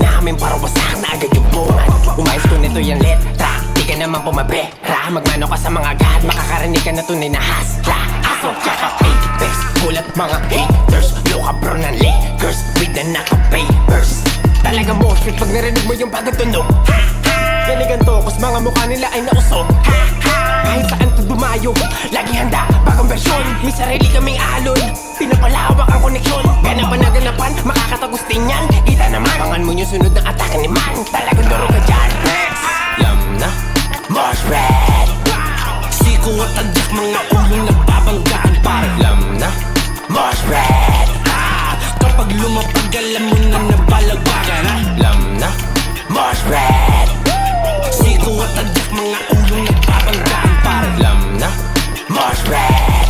namin para wasak na agad yung bungan. Umayos ko nito yung letra, di ka naman pumabera. Magmano ka sa mga gad, makakarinig ka na tunay na hasla. Asok tsaka haters, gulat mga haters. Loka bro ng Lakers, with the naka-papers. Talagang bullshit pag narinig mo yung pagkatunog. Yan ganito, kus mga mukha nila ay nausog. Kahit saan to dumayo, lagi handa, bagong versyon. May sarili kaming alon, pinapalawak ang koneksyon. Ganapan na ganapan, makakatagos din yan. Kita naman, pangan mo yung sunod ng atake ni man. Talagang duro ka dyan. Lam na, Mosh Red. Siko at adyak, mga ulong nagbabanggaan. Pare, lam na, Mosh Red. Kapag lumapag, alam mo na nabalagbagan. Lam na, Mosh Red. Siko at adyak, mga ulong nagbabanggaan. Pare, lam na, Mosh Red.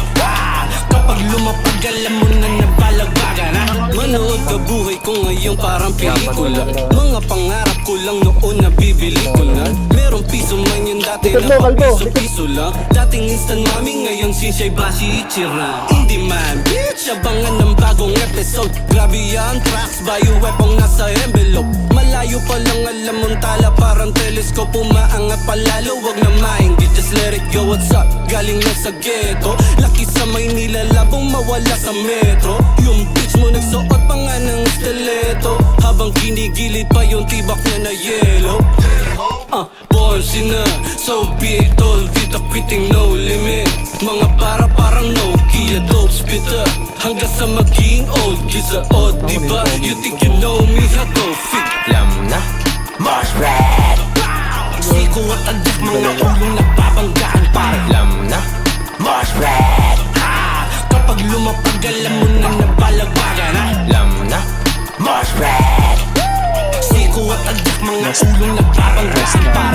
Kapag lumapag, alam mo na nabalagbagan. Manood ka buhay ko ngayon parang pelikula. Mga pangarap ko lang noon nabibili ko na. Merong piso man yun dati na piso-piso lang. Dating instant mami ngayon sinsiya'y bashi ichira. Hindi man bitch, abangan ng bagong episode. Grabe yan, tracks by webong nasa envelope. Malayo pa lang alam mong tala parang telescope. Umaangat palalo, wag na maingit, just let it go. What's up? Galing na sa ghetto. Laki sa Maynila, labong mawala sa metro. Yung bitch mo nagsuot pa nga ng stiletto. Habang kinigilid pa yung tibak niya na yellow. Bonsi na, so big, tall, vita fitting, no limit. Mga parang Nokia, dope spitter. Hanggang sa maging old, gisa odd, diba? You think you know me, I don't fit. Lam na, Mosh Red. Siko at adyak, mga ulong nagbabanggaan. Pare, lam na, Mosh Red. Kapag lumapag, alam mo na nabalagbagan. Lam na, Mosh Red. Siko at adyak, mga ulong nagbabanggaan. Pare,